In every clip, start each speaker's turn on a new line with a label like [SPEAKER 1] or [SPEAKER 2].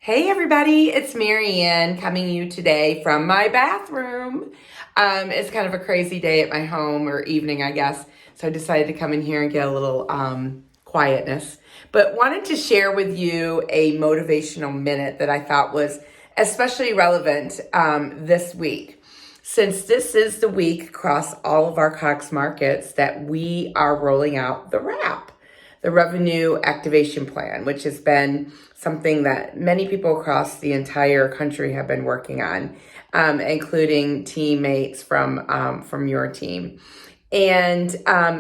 [SPEAKER 1] Hey everybody, it's Marianne coming to you today from my bathroom. It's kind of a crazy day at my home, or evening, I guess. So I decided to come in here and get a little quietness. But wanted to share with you a motivational minute that I thought was especially relevant this week. Since this is the week across all of our Cox markets that we are rolling out the RAP, the Revenue Activation Plan, which has been something that many people across the entire country have been working on, including teammates from your team. And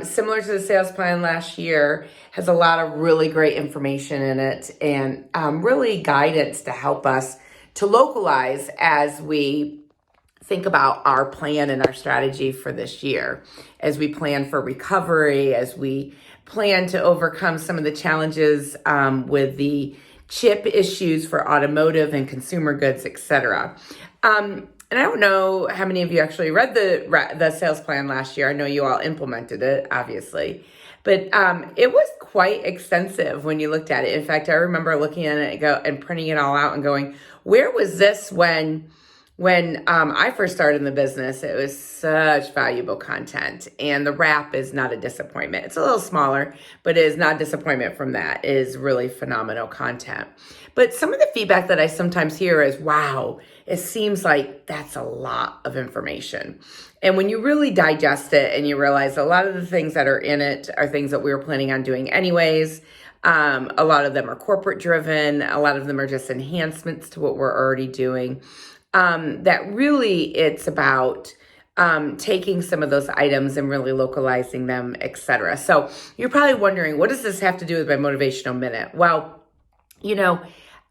[SPEAKER 1] similar to the sales plan last year, has a lot of really great information in it and really guidance to help us to localize as we think about our plan and our strategy for this year, as we plan for recovery, as we plan to overcome some of the challenges with the chip issues for automotive and consumer goods, etc. And I don't know how many of you actually read the sales plan last year. I know you all implemented it, obviously, but it was quite extensive when you looked at it. In fact, I remember looking at it and printing it all out and going, "Where was this when I first started in the business?" It was such valuable content, and the RAP is not a disappointment. It's a little smaller, but it is not a disappointment from that. It is really phenomenal content. But some of the feedback that I sometimes hear is, wow, it seems like that's a lot of information. And when you really digest it and you realize a lot of the things that are in it are things that we were planning on doing anyways. A lot of them are corporate driven. A lot of them are just enhancements to what we're already doing. That really it's about taking some of those items and really localizing them, etc. So you're probably wondering, what does this have to do with my motivational minute? Well,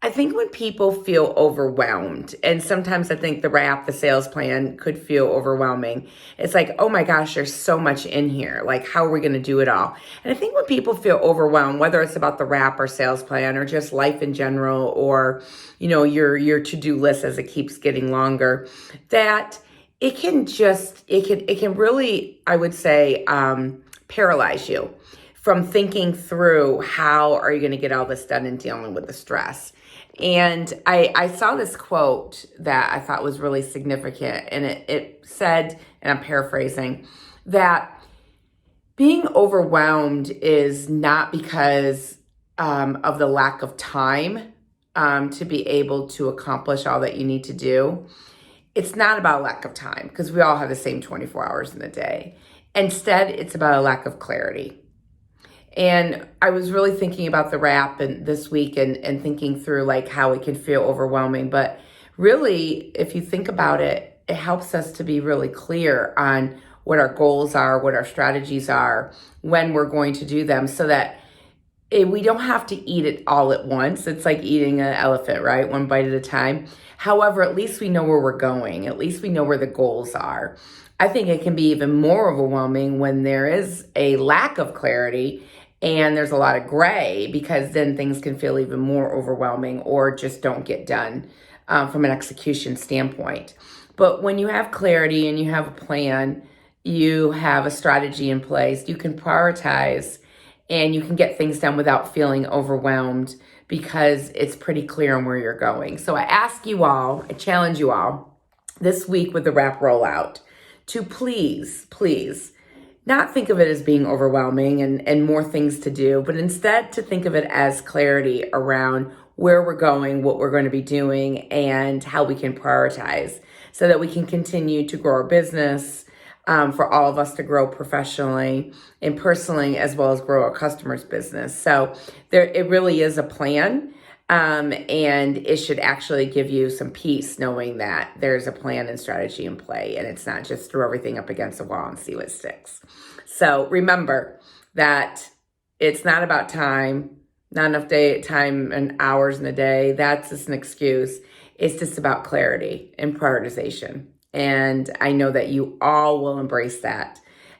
[SPEAKER 1] I think when people feel overwhelmed, and sometimes I think the RAP, the sales plan, could feel overwhelming. It's like, oh my gosh, there's so much in here. Like, how are we going to do it all? And I think when people feel overwhelmed, whether it's about the RAP or sales plan or just life in general, or, your to-do list as it keeps getting longer, that it can really, I would say, paralyze you from thinking through how are you going to get all this done and dealing with the stress. And I saw this quote that I thought was really significant, and it said, and I'm paraphrasing, that being overwhelmed is not because of the lack of time to be able to accomplish all that you need to do. It's not about lack of time, because we all have the same 24 hours in the day. Instead, it's about a lack of clarity. And I was really thinking about the RAP this week and thinking through like how it can feel overwhelming. But really, if you think about it, it helps us to be really clear on what our goals are, what our strategies are, when we're going to do them, so that we don't have to eat it all at once. It's like eating an elephant, right? One bite at a time. However, at least we know where we're going. At least we know where the goals are. I think it can be even more overwhelming when there is a lack of clarity and there's a lot of gray, because then things can feel even more overwhelming or just don't get done from an execution standpoint. But when you have clarity and you have a plan, you have a strategy in place, you can prioritize and you can get things done without feeling overwhelmed, because it's pretty clear on where you're going. So I challenge you all this week with the RAP rollout to please not think of it as being overwhelming and more things to do, but instead to think of it as clarity around where we're going, what we're going to be doing, and how we can prioritize so that we can continue to grow our business, for all of us to grow professionally and personally, as well as grow our customers' business. So it really is a plan. And it should actually give you some peace knowing that there's a plan and strategy in play, and it's not just throw everything up against the wall and see what sticks. So remember that it's not about time, not enough time and hours in a day. That's just an excuse. It's just about clarity and prioritization. And I know that you all will embrace that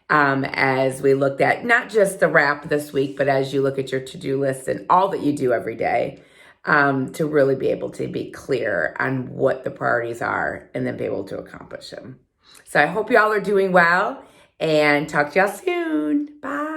[SPEAKER 1] as we looked at not just the RAP this week, but as you look at your to-do list and all that you do every day. To really be able to be clear on what the priorities are and then be able to accomplish them. So I hope y'all are doing well, and talk to y'all soon. Bye.